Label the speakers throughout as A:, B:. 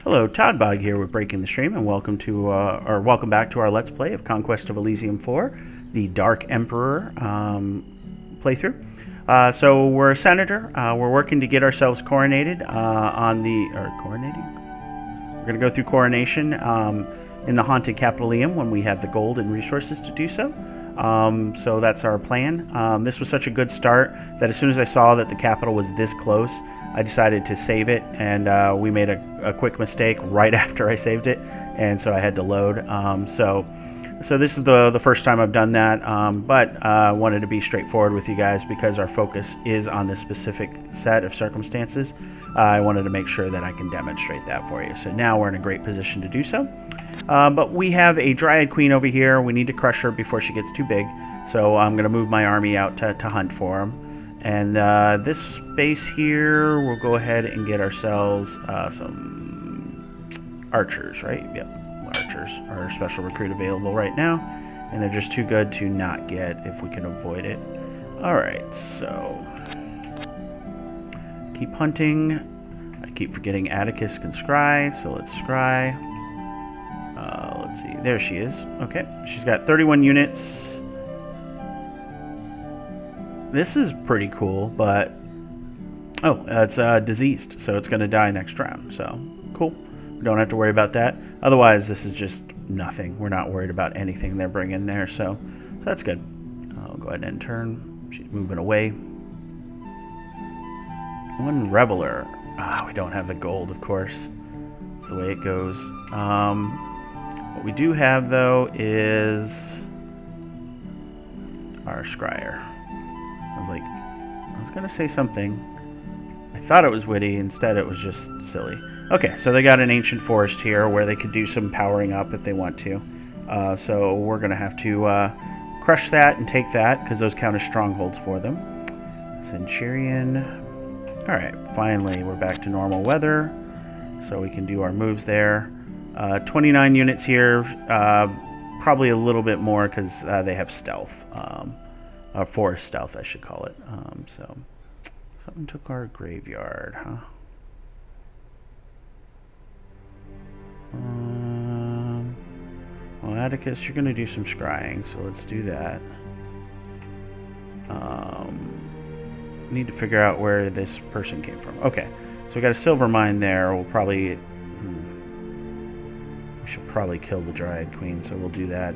A: Hello, Todd Bog here with Breaking the Stream, and welcome to welcome back to our Let's Play of Conquest of Elysium 4, the Dark Emperor playthrough. So we're a senator. We're working to get ourselves coronated coronating. We're going to go through coronation in the haunted Capitolium when we have the gold and resources to do so. So that's our plan. This was such a good start that as soon as I saw that the capital was this close, I decided to save it, and we made a quick mistake right after I saved it, and so I had to load. So this is the first time I've done that, but I wanted to be straightforward with you guys because our focus is on this specific set of circumstances. I wanted to make sure that I can demonstrate that for you. So now we're in a great position to do so. But we have a Dryad Queen over here. We need to crush her before she gets too big, so I'm going to move my army out to hunt for them. And this space here, we'll go ahead and get ourselves some archers, right? Yep, archers are a special recruit available right now, and they're just too good to not get if we can avoid it. All right, so keep hunting. I keep forgetting Atticus can scry, so let's scry. Let's see, there she is. Okay, she's got 31 units. This is pretty cool, but it's diseased, so it's going to die next round. So cool. We don't have to worry about that. Otherwise, this is just nothing. We're not worried about anything they're bringing there, so that's good. I'll go ahead and turn. She's moving away. One reveler. We don't have the gold, of course. That's the way it goes. What we do have, though, is our scryer. I was going to say something. I thought it was witty. Instead, it was just silly. Okay, so they got an ancient forest here where they could do some powering up if they want to. So we're going to have to crush that and take that because those count as strongholds for them. Centurion. All right, finally, we're back to normal weather. So we can do our moves there. 29 units here. Probably a little bit more because they have stealth. Forest stealth, I should call it. So, something took our graveyard, huh? Well, Atticus, you're going to do some scrying, so let's do that. Need to figure out where this person came from. Okay, so we got a silver mine there. We'll probably... we should probably kill the Dryad Queen, so we'll do that.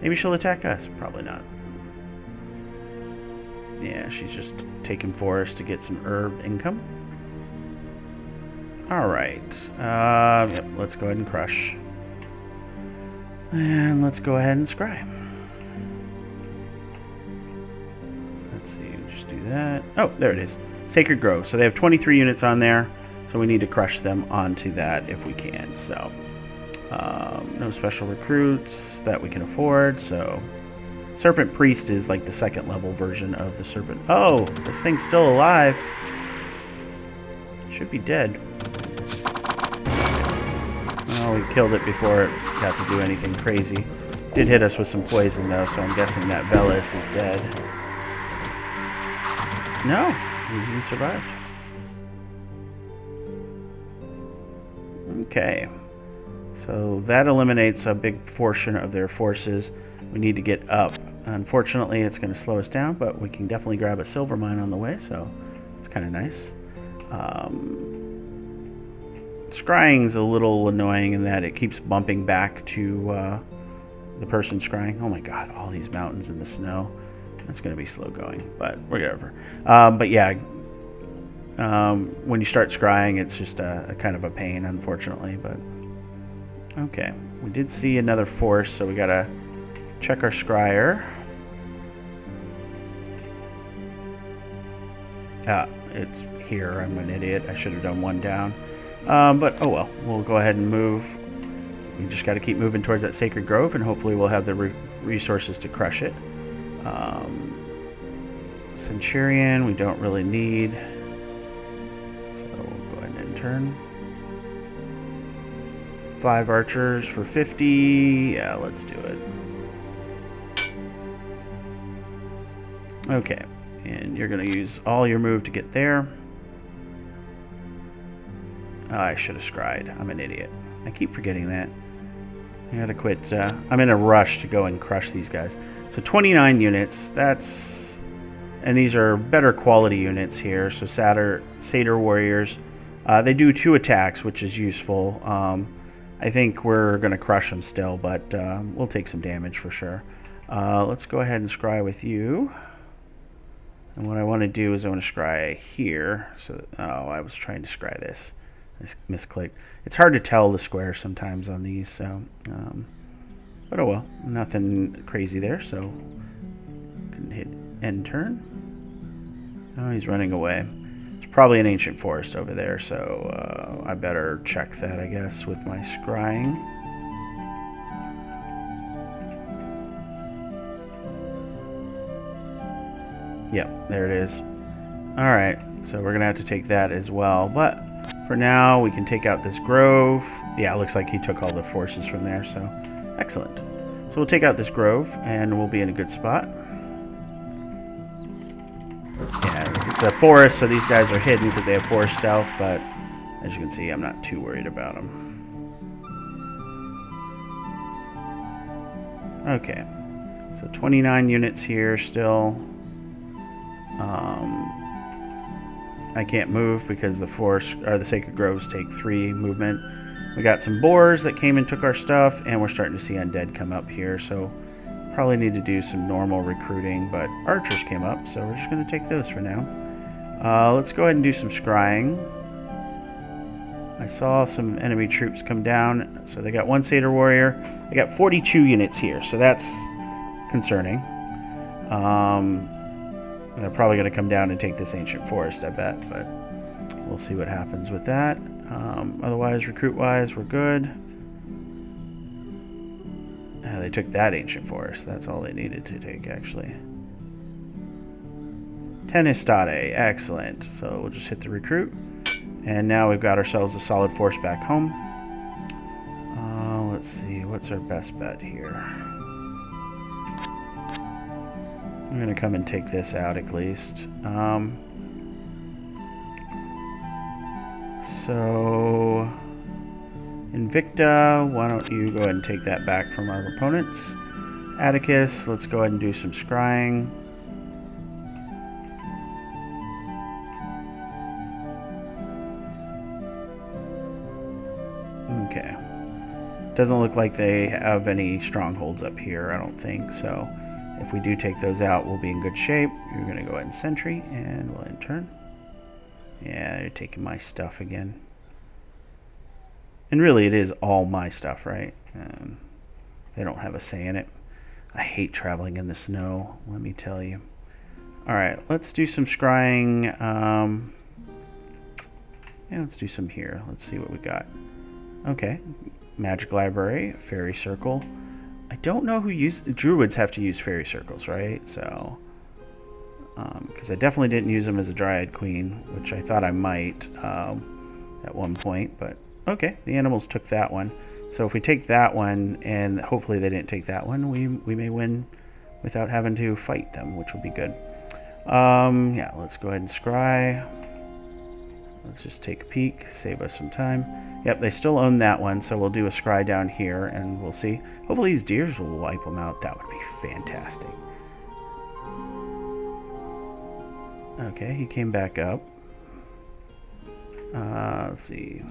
A: Maybe she'll attack us. Probably not. Yeah, she's just taking forest to get some herb income. Alright. Yep, let's go ahead and crush. And let's go ahead and scry. Let's see, just do that. Oh, there it is. Sacred Grove. So they have 23 units on there, so we need to crush them onto that if we can. So, no special recruits that we can afford, so... Serpent Priest is like the second level version of the Serpent. Oh, this thing's still alive. Should be dead. Oh, we killed it before it got to do anything crazy. Did hit us with some poison though, so I'm guessing that Velis is dead. No, he survived. Okay. So that eliminates a big portion of their forces. We need to get up. Unfortunately, it's going to slow us down, but we can definitely grab a silver mine on the way, so it's kind of nice. Scrying's a little annoying in that it keeps bumping back to the person scrying. Oh my god, all these mountains in the snow. That's going to be slow going, but whatever. But yeah, when you start scrying, it's just a kind of a pain, unfortunately. But okay, we did see another force, so we got to check our scryer. It's here. I'm an idiot. I should have done one down. But oh well. We'll go ahead and move. We just got to keep moving towards that Sacred Grove, and hopefully we'll have the resources to crush it. Centurion, we don't really need. So we'll go ahead and turn. 5 archers for 50. Yeah, let's do it. Okay, and you're going to use all your move to get there. Oh, I should have scryed. I'm an idiot. I keep forgetting that. I gotta quit. I'm in a rush to go and crush these guys. So 29 units. That's... And these are better quality units here. So Satyr Warriors. They do 2 attacks, which is useful. I think we're going to crush them still, but we'll take some damage for sure. Let's go ahead and scry with you. And what I want to do is I want to scry here. So, oh, I was trying to scry this. I misclicked. It's hard to tell the squares sometimes on these, so... but oh well, nothing crazy there, so... Can hit end turn. Oh, he's running away. There's probably an ancient forest over there, so I better check that, I guess, with my scrying. Yep, there it is. Alright, so we're going to have to take that as well, but for now we can take out this grove. Yeah, it looks like he took all the forces from there, so excellent. So we'll take out this grove, and we'll be in a good spot. Yeah, it's a forest, so these guys are hidden because they have forest stealth, but as you can see, I'm not too worried about them. Okay, so 29 units here still. I can't move because the forest or the sacred groves take 3 movement. We got some boars that came and took our stuff, and we're starting to see undead come up here, so probably need to do some normal recruiting, but archers came up, so we're just going to take those for now. Let's go ahead and do some scrying. I saw some enemy troops come down, so they got 1 Satyr Warrior. They got 42 units here, so that's concerning. They're probably going to come down and take this ancient forest, I bet, but we'll see what happens with that. Otherwise, recruit-wise, we're good. They took that ancient forest. That's all they needed to take, actually. Tenestate, excellent. So we'll just hit the recruit. And now we've got ourselves a solid force back home. Let's see, what's our best bet here? I'm going to come and take this out at least. So, Invicta, why don't you go ahead and take that back from our opponents. Atticus, let's go ahead and do some scrying. Okay. Doesn't look like they have any strongholds up here, I don't think, so... If we do take those out, we'll be in good shape. You're going to go ahead and sentry, and we'll end turn. Yeah, you're taking my stuff again. And really, it is all my stuff, right? They don't have a say in it. I hate traveling in the snow, let me tell you. Alright, let's do some scrying. Yeah, let's do some here. Let's see what we got. Okay, magic library, fairy circle. I don't know who druids have to use fairy circles, right? So, because I definitely didn't use them as a Dryad Queen, which I thought I might at one point. But okay, the animals took that one. So if we take that one, and hopefully they didn't take that one, we may win without having to fight them, which will be good. Yeah, let's go ahead and scry. Let's just take a peek, save us some time. Yep, they still own that one, so we'll do a scry down here, and we'll see. Hopefully these deers will wipe them out. That would be fantastic. Okay, he came back up. Let's see.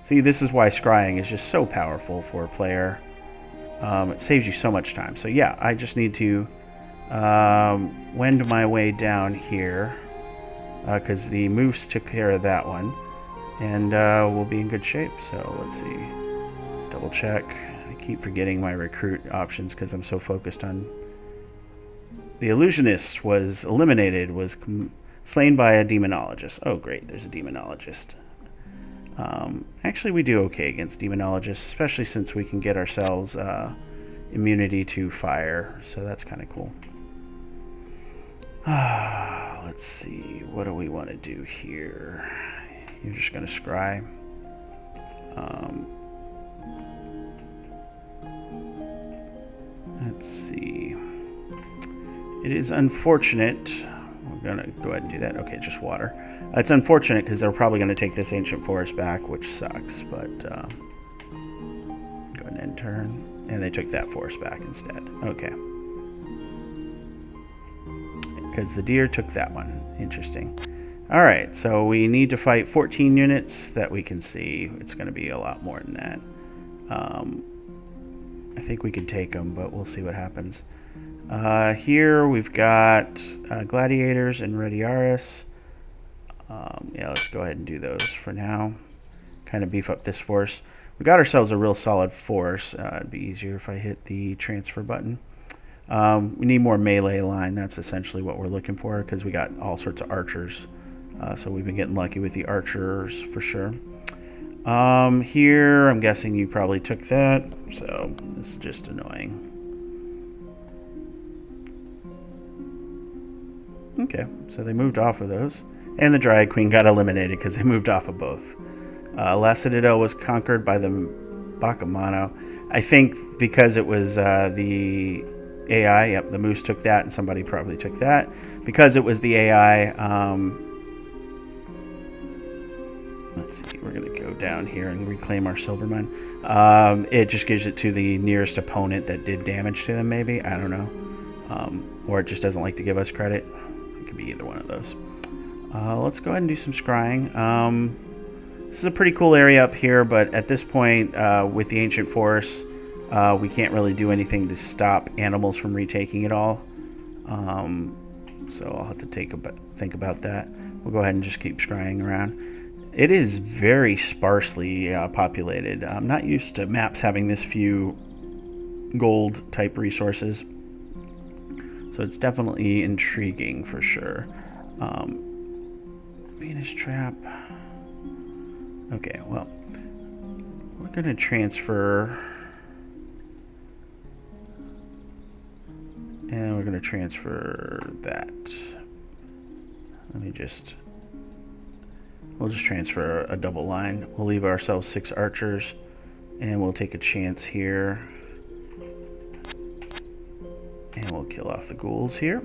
A: See, this is why scrying is just so powerful for a player. It saves you so much time. So yeah, I just need to wend my way down here. Because the moose took care of that one, and we'll be in good shape. So let's see, double check. I keep forgetting my recruit options because I'm so focused on the illusionist was eliminated, was slain by a demonologist. Oh great, there's a demonologist. Actually, we do okay against demonologists, especially since we can get ourselves immunity to fire, so that's kind of cool. Let's see, what do we want to do here? You're just going to scry. Let's see. It is unfortunate. we're going to go ahead and do that. Okay, just water. It's unfortunate because they're probably going to take this ancient forest back, which sucks, but go ahead and end turn. And they took that forest back instead. Okay. Because the deer took that one. Interesting. Alright, so we need to fight 14 units that we can see. It's going to be a lot more than that. I think we can take them, but we'll see what happens. Here we've got gladiators and retiaris. Yeah, let's go ahead and do those for now. Kind of beef up this force. We got ourselves a real solid force. It'd be easier if I hit the transfer button. We need more melee line. That's essentially what we're looking for because we got all sorts of archers. So we've been getting lucky with the archers for sure. Here, I'm guessing you probably took that. So this is just annoying. Okay, so they moved off of those. And the Dryad Queen got eliminated because they moved off of both. Last Citadel was conquered by the Bakamano. I think because it was the AI, yep, the Moose took that and somebody probably took that. Because it was the AI, let's see, we're going to go down here and reclaim our silver mine. It just gives it to the nearest opponent that did damage to them, maybe. I don't know. Or it just doesn't like to give us credit. It could be either one of those. Let's go ahead and do some scrying. This is a pretty cool area up here, but at this point, with the ancient forest, we can't really do anything to stop animals from retaking it all. So I'll have to think about that. We'll go ahead and just keep scrying around. It is very sparsely populated. I'm not used to maps having this few gold type resources. So it's definitely intriguing for sure. Venus trap. Okay, well, we're going to transfer. And we're going to transfer that. We'll just transfer a double line. We'll leave ourselves 6 archers. And we'll take a chance here. And we'll kill off the ghouls here.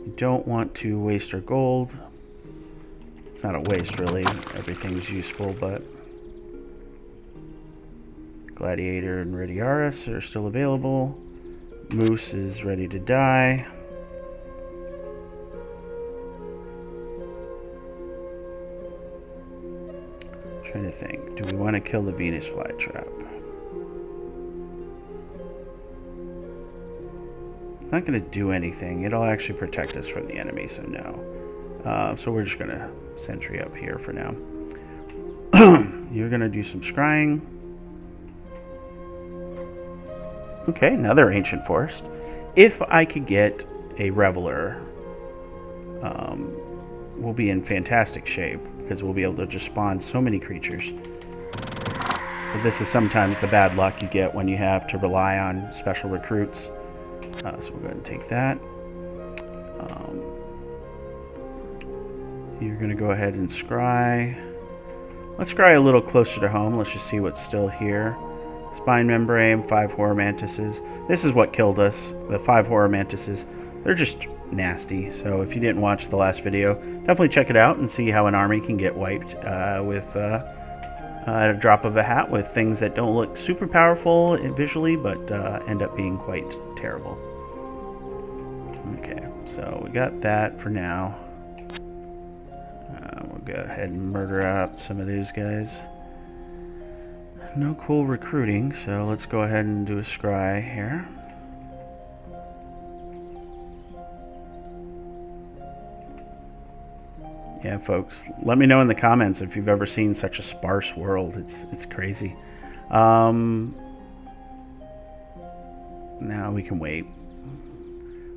A: We don't want to waste our gold. It's not a waste, really. Everything's useful, but Gladiator and Retiaris are still available. Moose is ready to die. Trying to think. Do we want to kill the Venus flytrap? It's not going to do anything. It'll actually protect us from the enemy, so no. So we're just going to sentry up here for now. You're going to do some scrying. Okay, another ancient forest. If I could get a reveler, we'll be in fantastic shape because we'll be able to just spawn so many creatures. But this is sometimes the bad luck you get when you have to rely on special recruits. So we'll go ahead and take that. You're going to go ahead and scry. Let's scry a little closer to home. Let's just see what's still here. Spine membrane, 5 horror mantises. This is what killed us, the 5 horror mantises. They're just nasty. So if you didn't watch the last video, definitely check it out and see how an army can get wiped with at a drop of a hat with things that don't look super powerful visually, but end up being quite terrible. Okay, so we got that for now. We'll go ahead and murder out some of these guys. No cool recruiting, so let's go ahead and do a scry here. Yeah, folks, let me know in the comments if you've ever seen such a sparse world. It's crazy. Now we can wait.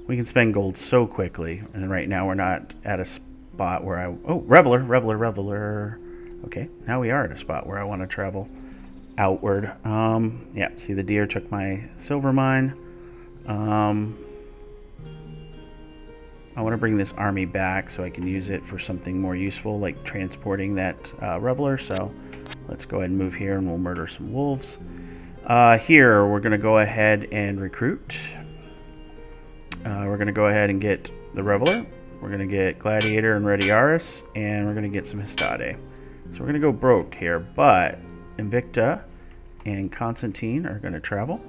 A: We can spend gold so quickly, and right now we're not at a spot where reveler. Okay, now we are at a spot where I want to travel outward. Yeah, see, the deer took my silver mine. I want to bring this army back so I can use it for something more useful, like transporting that reveler. So let's go ahead and move here, and we'll murder some wolves. Here, we're going to go ahead and recruit. We're going to go ahead and get the Reveler. We're going to get Gladiator and Rediaris, and we're going to get some Histade. So we're going to go broke here, but Invicta and Constantine are going to travel.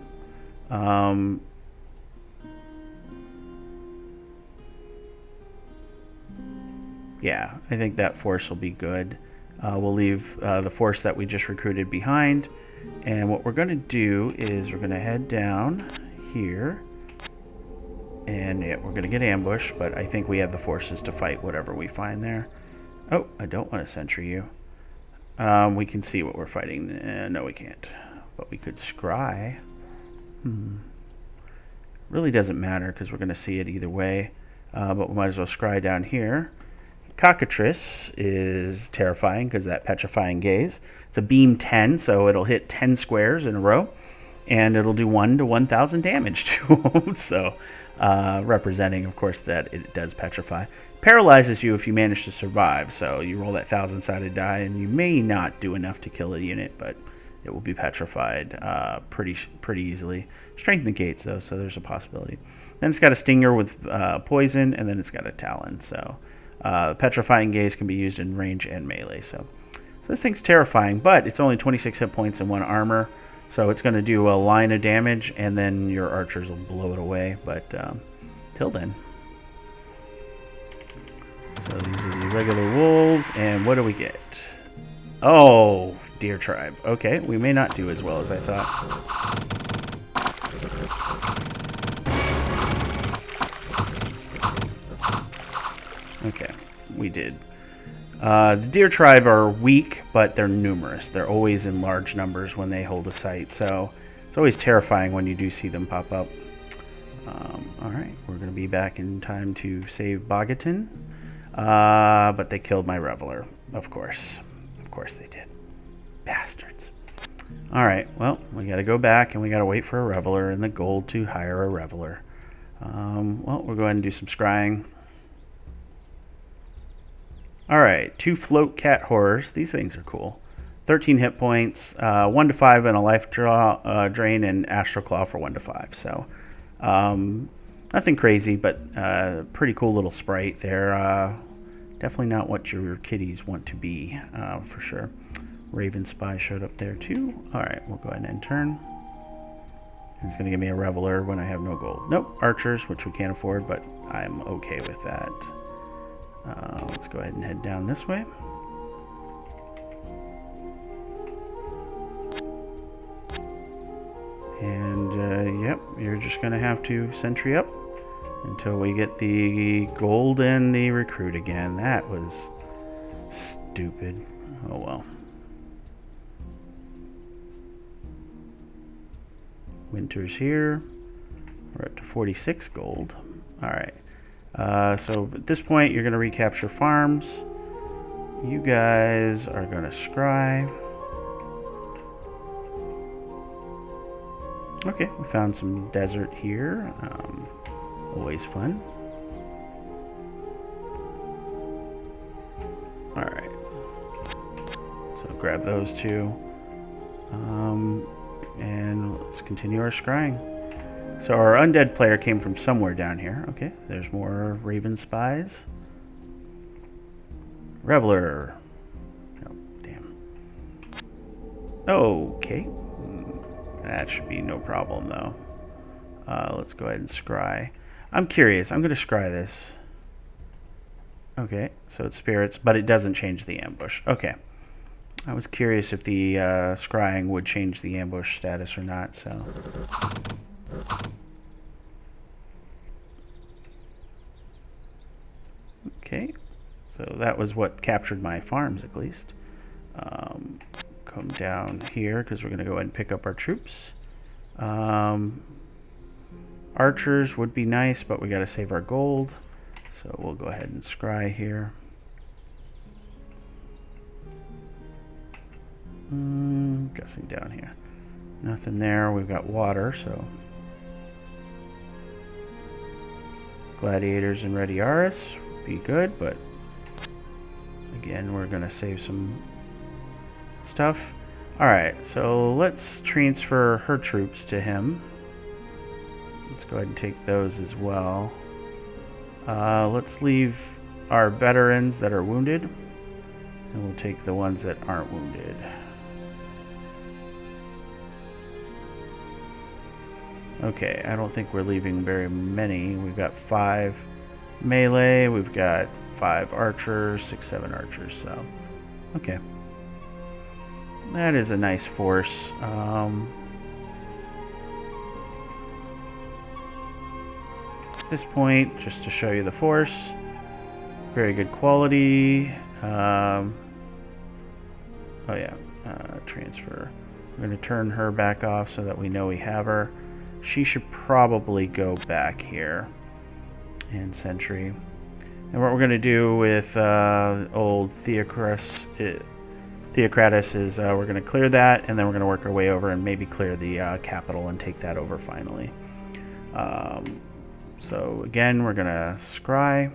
A: Yeah, I think that force will be good. We'll leave the force that we just recruited behind. And what we're going to do is we're going to head down here. And yeah, we're going to get ambushed, but I think we have the forces to fight whatever we find there. Oh, I don't want to sentry you. We can see what we're fighting. No, we can't. But we could scry. Really doesn't matter because we're going to see it either way. But we might as well scry down here. Cockatrice is terrifying because that petrifying gaze. It's a beam 10, so it'll hit 10 squares in a row. And it'll do 1 to 1,000 damage to them. So, representing, of course, that it does petrify. Paralyzes you if you manage to survive. So you roll that 1,000-sided die, and you may not do enough to kill a unit, but it will be petrified pretty easily. Strength negates, though, so there's a possibility. Then it's got a stinger with poison, and then it's got a talon. So petrifying gaze can be used in range and melee. So this thing's terrifying, but it's only 26 hit points and 1 armor. So it's going to do a line of damage, and then your archers will blow it away. But till then. So these are the regular wolves, and what do we get? Oh, deer tribe. Okay, we may not do as well as I thought. Okay, we did. The deer tribe are weak, but they're numerous. They're always in large numbers when they hold a site, so it's always terrifying when you do see them pop up. Alright, we're going to be back in time to save Bogatin, but they killed my Reveler, of course. Of course they did. Bastards. Alright, well, we got to go back, and we got to wait for a Reveler and the gold to hire a Reveler. Well, we'll go ahead and do some scrying. Alright, 2 float cat horrors. These things are cool. 13 hit points, 1 to 5 and a life drain, and Astral Claw for 1 to 5. So, nothing crazy, but pretty cool little sprite. They're definitely not what your kitties want to be, for sure. Raven Spy showed up there too. Alright, we'll go ahead and end turn. It's going to give me a Reveler when I have no gold. Nope, archers, which we can't afford, but I'm okay with that. Let's go ahead and head down this way. And, yep, you're just going to have to sentry up until we get the gold and the recruit again. That was stupid. Oh, well. Winter's here. We're up to 46 gold. All right. So at this point, you're going to recapture farms. You guys are going to scry. Okay, we found some desert here. Always fun. Alright. So grab those two. And let's continue our scrying. So our undead player came from somewhere down here. Okay, there's more Raven Spies. Reveler. Oh, damn. Okay. That should be no problem, though. Let's go ahead and scry. I'm curious. I'm going to scry this. Okay, so it's spirits, but it doesn't change the ambush. Okay. I was curious if the scrying would change the ambush status or not, so... Okay, so that was what captured my farms, at least. Come down here, because we're going to go ahead and pick up our troops. Archers would be nice, but we got to save our gold. So we'll go ahead and scry here. Guessing down here. Nothing there. We've got water, so... Gladiators and Rediaris would be good, but... Again, we're going to save some stuff. Alright, so let's transfer her troops to him. Let's go ahead and take those as well. Let's leave our veterans that are wounded, and we'll take the ones that aren't wounded. Okay, I don't think we're leaving very many. We've got 5 melee, we've got 5 archers, 6, 7 archers, so okay. That is a nice force. At this point, just to show you the force, very good quality. Oh yeah, transfer. We're going to turn her back off so that we know we have her. She should probably go back here. And sentry. And what we're going to do with old Theocratus is we're going to clear that, and then we're going to work our way over and maybe clear the capital and take that over finally. So again, we're going to scry.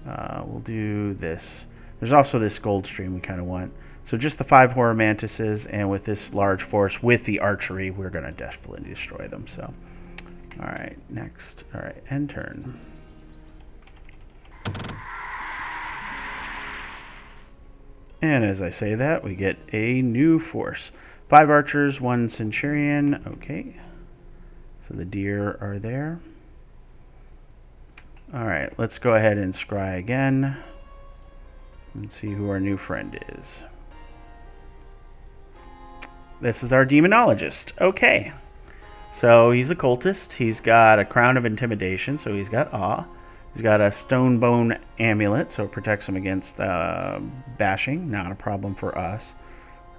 A: We'll do this. There's also this gold stream we kind of want. So just the 5 horror mantises, and with this large force with the archery, we're going to definitely destroy them. So, all right, next. All right, end turn. And as I say that, we get a new force. 5 archers, 1 centurion. Okay. So the deer are there. All right, let's go ahead and scry again and see who our new friend is. This is our demonologist. Okay. So he's a cultist. He's got a crown of intimidation, so he's got awe. He's got a stone bone amulet, so it protects him against bashing. Not a problem for us.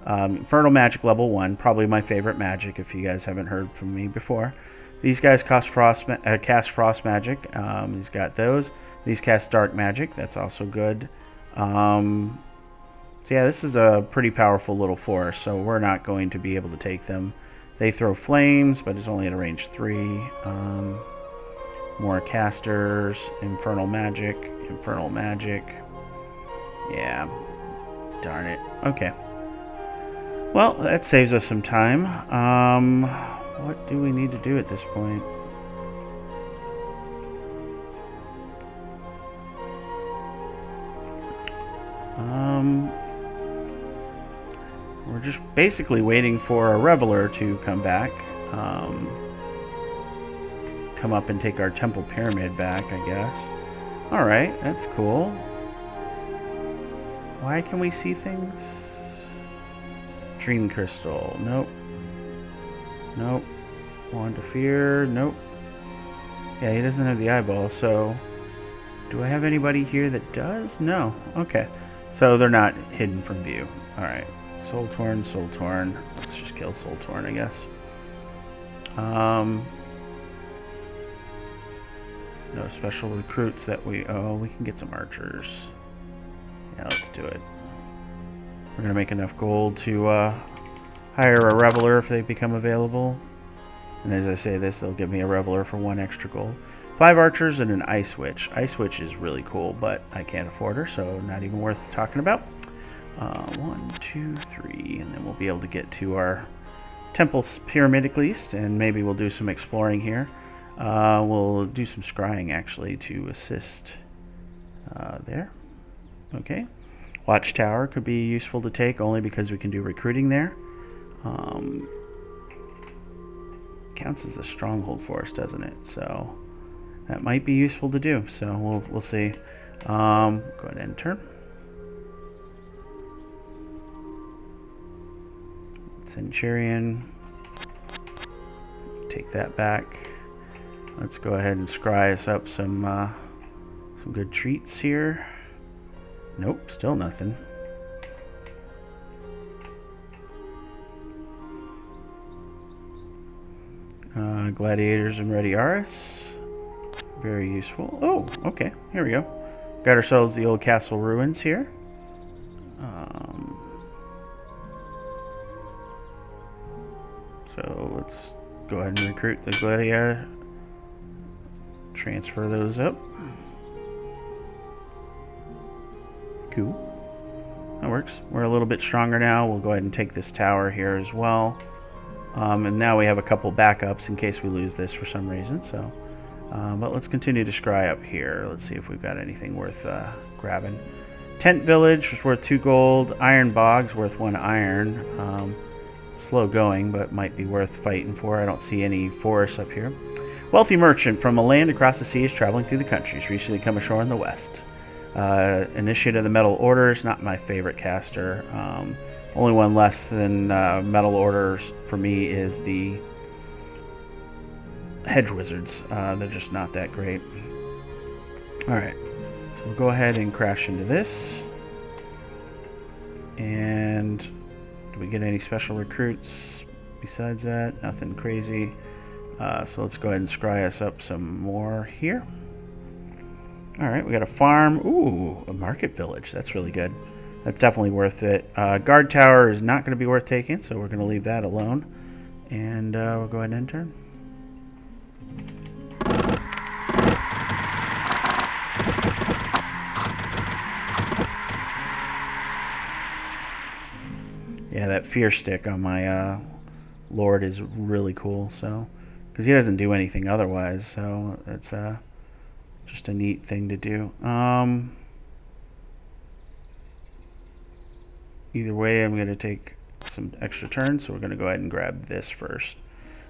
A: Infernal magic level 1, probably my favorite magic if you guys haven't heard from me before. These guys cast frost magic. He's got those. These cast dark magic. That's also good. So yeah, this is a pretty powerful little force, so we're not going to be able to take them. They throw flames, but it's only at a range 3. More casters, infernal magic. Yeah, darn it. Okay. Well, that saves us some time. What do we need to do at this point? We're just basically waiting for a reveler to come back. Come up and take our temple pyramid back, I guess. Alright, that's cool. Why can we see things? Dream crystal. Nope. Nope. Wand of fear. Nope. Yeah, he doesn't have the eyeball, so... Do I have anybody here that does? No. Okay. So they're not hidden from view. Alright. Soul Torn, Soul Torn. Let's just kill Soul Torn, I guess. No special recruits that we... Oh, we can get some archers. Yeah, let's do it. We're going to make enough gold to hire a reveler if they become available. And as I say this, they'll give me a reveler for 1 extra gold. 5 archers and an ice witch. Ice witch is really cool, but I can't afford her, so not even worth talking about. 1, 2, 3, and then we'll be able to get to our temple pyramid at least, and maybe we'll do some exploring here. We'll do some scrying actually to assist there. Okay. Watchtower could be useful to take only because we can do recruiting there. Counts as a stronghold for us, doesn't it? So that might be useful to do. So we'll see. Go ahead and end turn. Centurion. Take that back. Let's go ahead and scry us up some good treats here. Nope, still nothing. Gladiators and Retiaris. Very useful. Oh, okay. Here we go. Got ourselves the old castle ruins here. So let's go ahead and recruit the gladiator. Transfer those up. Cool. that works. We're a little bit stronger now. We'll go ahead and take this tower here as well. And now we have a couple backups in case we lose this for some reason. So, but let's continue to scry up here. Let's see if we've got anything worth grabbing. Tent Village was worth 2 gold. Iron Bog's worth 1 iron. Slow going, but might be worth fighting for. I don't see any forests up here. Wealthy merchant from a land across the sea is traveling through the countries. Recently come ashore in the west. Initiate of the Metal Orders, not my favorite caster. Only one less than Metal Orders for me is the Hedge Wizards. They're just not that great. Alright, so we'll go ahead and crash into this. And do we get any special recruits besides that? Nothing crazy. So let's go ahead and scry us up some more here. Alright, we got a farm. Ooh, a market village. That's really good. That's definitely worth it. Guard tower is not going to be worth taking, so we're going to leave that alone. And we'll go ahead and enter. Yeah, that fear stick on my lord is really cool. So, because he doesn't do anything otherwise, so it's just a neat thing to do. Either way, I'm going to take some extra turns, so we're going to go ahead and grab this first.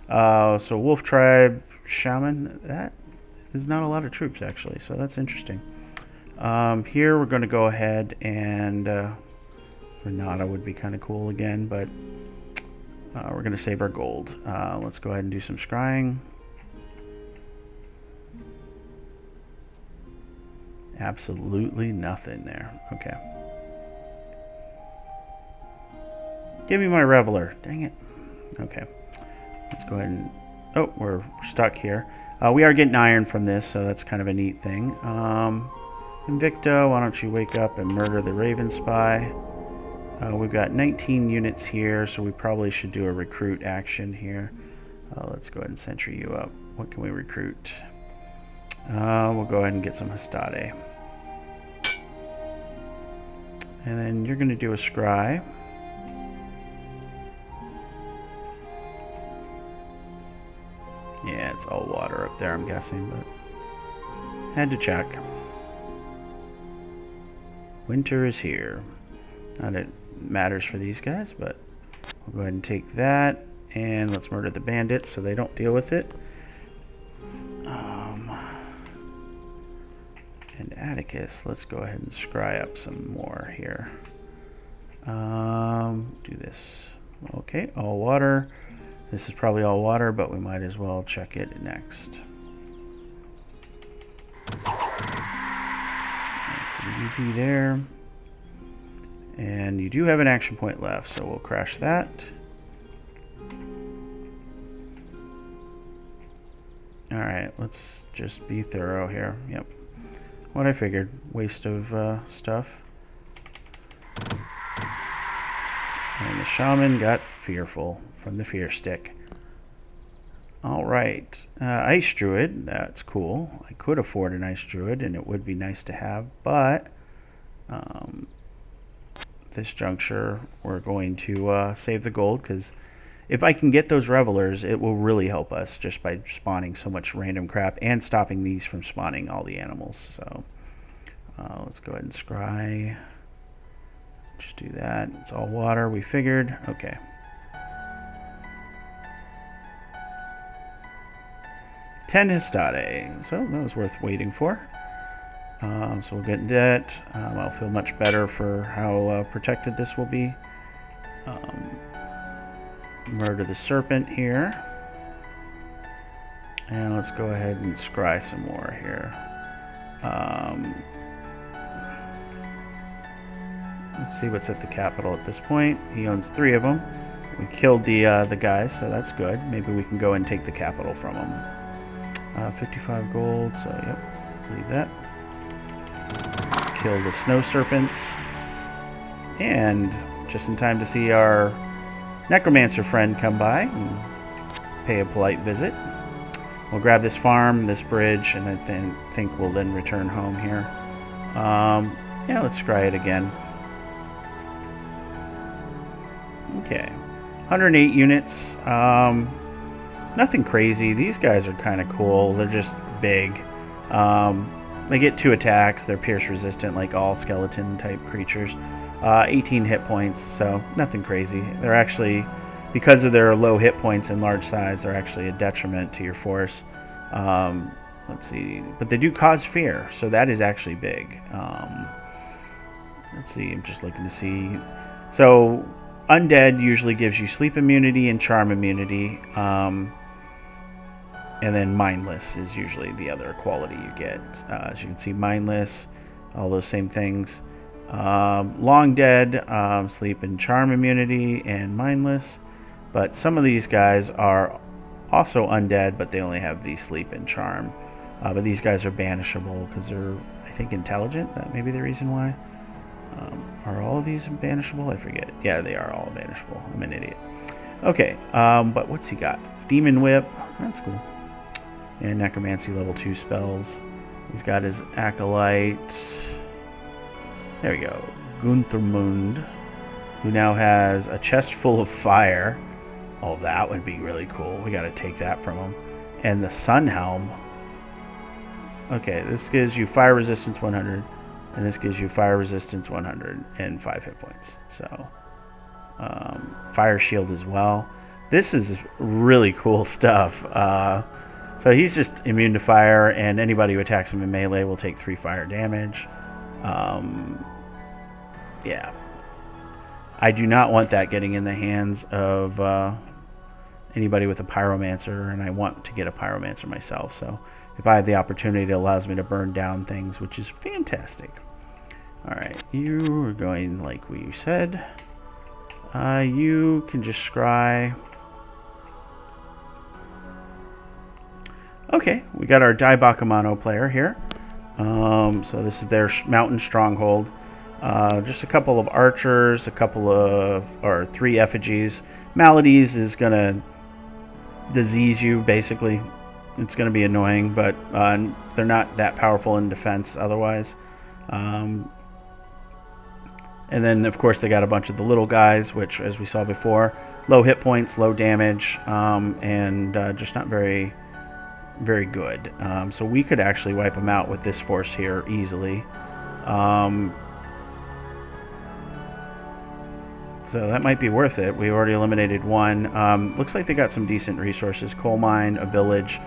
A: So Wolf Tribe Shaman, that is not a lot of troops actually, so that's interesting. Here we're going to go ahead and Renata would be kind of cool again, but we're going to save our gold. Let's go ahead and do some scrying. Absolutely nothing there. Okay. Give me my reveler. Dang it. Okay. Let's go ahead and... Oh, we're stuck here. We are getting iron from this, so that's kind of a neat thing. Invicta, why don't you wake up and murder the Raven Spy? We've got 19 units here, so we probably should do a recruit action here. Let's go ahead and sentry you up. What can we recruit? We'll go ahead and get some Hastade. And then you're going to do a scry. Yeah, it's all water up there, I'm guessing, but had to check. Winter is here. Not that it matters for these guys, but we'll go ahead and take that, and let's murder the bandits so they don't deal with it. And Atticus, let's go ahead and scry up some more here. Do this. Okay, all water. This is probably all water, but we might as well check it next. Nice and easy there. And you do have an action point left, so we'll crash that. Alright, let's just be thorough here. Yep. What I figured. Waste of stuff. And the shaman got fearful from the fear stick. Alright. Ice Druid. That's cool. I could afford an Ice Druid, and it would be nice to have, but this juncture we're going to save the gold, because if I can get those revelers, it will really help us just by spawning so much random crap and stopping these from spawning all the animals. So let's go ahead and scry. Just do that. It's all water, we figured. Okay. Ten Hastade. So that was worth waiting for. So we'll get that. I'll feel much better for how protected this will be. Murder the serpent here. And let's go ahead and scry some more here. Let's see what's at the capital at this point. He owns 3 of them. We killed the guys, so that's good. Maybe we can go and take the capital from him. 55 gold, so yep, leave that. Kill the snow serpents. And just in time to see our necromancer friend come by and pay a polite visit. We'll grab this farm, this bridge, and I think we'll then return home here. Yeah, let's scry it again. Okay. 108 units. Nothing crazy. These guys are kind of cool. They're just big. They get 2 attacks. They're pierce resistant like all skeleton type creatures. 18 hit points, so nothing crazy. They're actually, because of their low hit points and large size, they're actually a detriment to your force. Let's see. But they do cause fear, so that is actually big. Let's see. I'm just looking to see. So undead usually gives you sleep immunity and charm immunity. And then mindless is usually the other quality you get. As you can see, mindless, all those same things. Long dead, sleep and charm immunity, and mindless. But some of these guys are also undead, but they only have the sleep and charm. But these guys are banishable because they're, I think, intelligent. That may be the reason why. Are all of these banishable? I forget. Yeah, they are all banishable. I'm an idiot. Okay, but what's he got? Demon Whip. That's cool. And Necromancy level 2 spells. He's got his Acolyte. There we go. Gunthermund, who now has a chest full of fire. Oh, that would be really cool. We got to take that from him. And the Sun Helm. Okay, this gives you fire resistance 100. And this gives you fire resistance 100 and 5 hit points. So, fire shield as well. This is really cool stuff. So he's just immune to fire, and anybody who attacks him in melee will take 3 fire damage. Yeah. I do not want that getting in the hands of anybody with a pyromancer, and I want to get a pyromancer myself. So if I have the opportunity, it allows me to burn down things, which is fantastic. Alright, you are going like we said. You can just scry. Okay, we got our Dai Bakumano player here. So this is their mountain stronghold. Just a couple of archers, or 3 effigies. Maladies is going to disease you, basically. It's going to be annoying, but they're not that powerful in defense otherwise. And then, of course, they got a bunch of the little guys, which, as we saw before, low hit points, low damage, and just not very good. So we could actually wipe them out with this force here easily. So that might be worth it. We already eliminated 1. Looks like they got some decent resources. Coal mine, a village.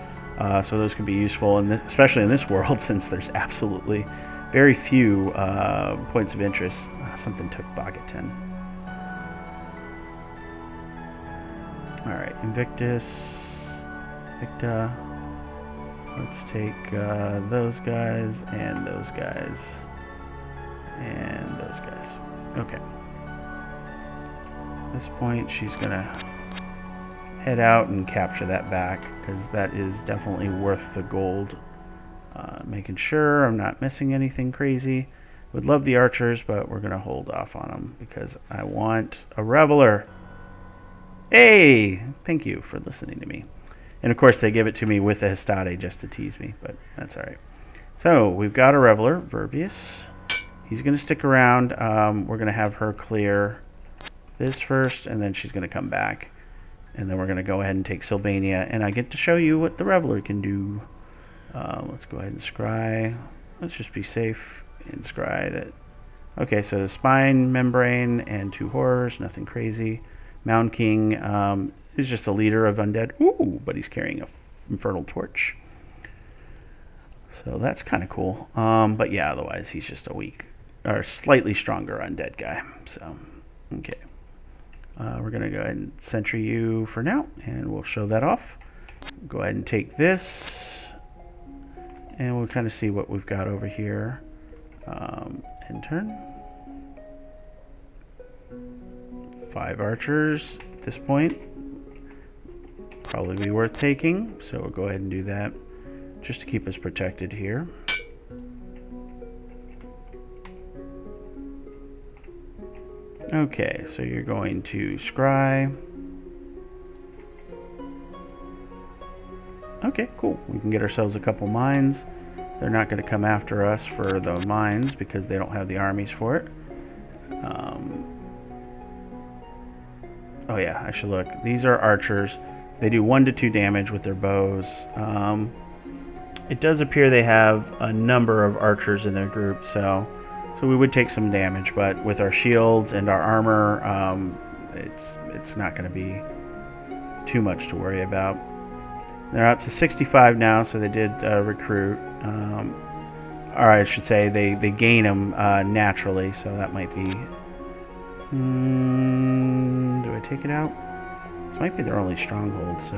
A: So those can be useful, especially in this world, since there's absolutely very few points of interest. Something took Bogatin. Alright, Invictus. Victa. Let's take those guys, and those guys, and those guys. Okay. At this point, she's going to head out and capture that back, because that is definitely worth the gold. Making sure I'm not missing anything crazy. Would love the archers, but we're going to hold off on them, because I want a reveler. Hey! Thank you for listening to me. And, of course, they give it to me with the Hastade just to tease me, but that's all right. So, we've got a reveler, Verbius. He's going to stick around. We're going to have her clear this first, and then she's going to come back. And then we're going to go ahead and take Sylvania, and I get to show you what the reveler can do. Let's go ahead and scry. Let's just be safe and scry that. Okay, so the spine, membrane, and 2 horrors, nothing crazy. Mound King is just the leader of undead. Ooh, but he's carrying a infernal torch. So that's kind of cool. But yeah, otherwise he's just a weak or slightly stronger undead guy. So, okay. We're going to go ahead and sentry you for now, and we'll show that off. Go ahead and take this, and we'll kind of see what we've got over here. End turn. 5 archers at this point. Probably be worth taking, so we'll go ahead and do that just to keep us protected here. Okay, so you're going to scry. Okay, cool. We can get ourselves a couple mines. They're not going to come after us for the mines because they don't have the armies for it. Oh yeah, I should look. These are archers. They do 1 to 2 damage with their bows. It does appear they have a number of archers in their group, so we would take some damage. But with our shields and our armor, it's not going to be too much to worry about. They're up to 65 now, so they did recruit. Or I should say they gain them naturally, so that might be... do I take it out? This might be their only stronghold, so...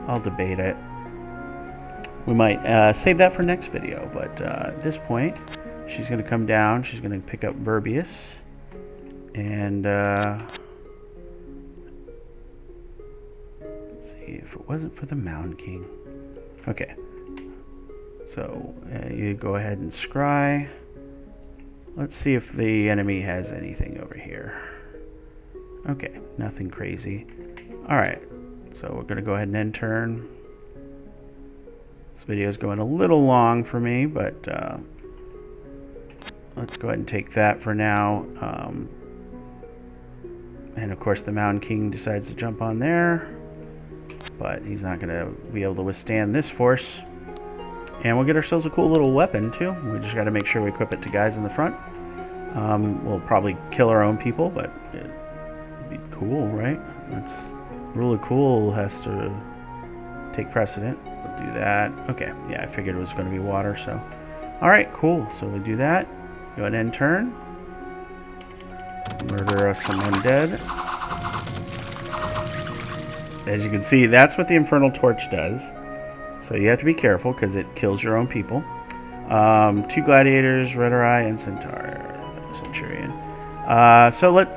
A: I'll debate it. We might save that for next video, but at this point, she's going to come down. She's going to pick up Verbius. And... if it wasn't for the Mound King. Okay. So, you go ahead and scry. Let's see if the enemy has anything over here. Okay, nothing crazy. Alright, so we're going to go ahead and end turn. This video is going a little long for me, but let's go ahead and take that for now. And of course the Mound King decides to jump on there. But he's not going to be able to withstand this force. And we'll get ourselves a cool little weapon, too. We just got to make sure we equip it to guys in the front. We'll probably kill our own people, but it'd be cool, right? That's rule of cool has to take precedent. We'll do that. Okay, yeah, I figured it was going to be water, so. All right, cool. So we do that. Go ahead and end turn. Murder us some undead. As you can see, that's what the Infernal Torch does. So you have to be careful because it kills your own people. 2 gladiators, revelry, and centurion. So let...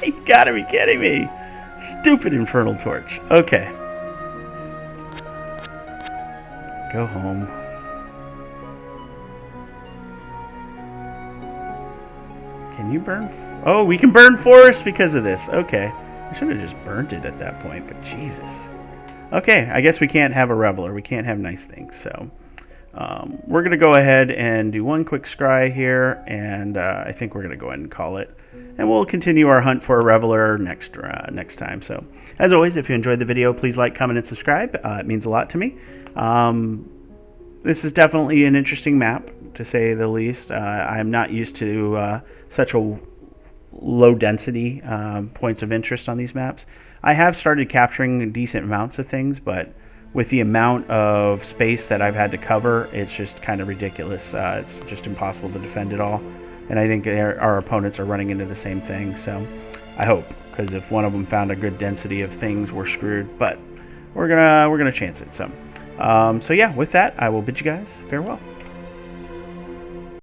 A: You gotta be kidding me. Stupid Infernal Torch. Okay. Go home. Can you burn? Oh, we can burn forest because of this. Okay. I should have just burnt it at that point, but Jesus. Okay, I guess we can't have a reveler. We can't have nice things. So we're going to go ahead and do one quick scry here, and I think we're going to go ahead and call it. And we'll continue our hunt for a reveler next time. So as always, if you enjoyed the video, please like, comment, and subscribe. It means a lot to me. This is definitely an interesting map, to say the least. I'm not used to such a low density points of interest on these maps. I have started capturing decent amounts of things, but with the amount of space that I've had to cover, it's just kind of ridiculous. It's just impossible to defend it all, and I think our opponents are running into the same thing. So I hope, because if one of them found a good density of things, we're screwed. But we're gonna chance it. So yeah, with that, I will bid you guys farewell.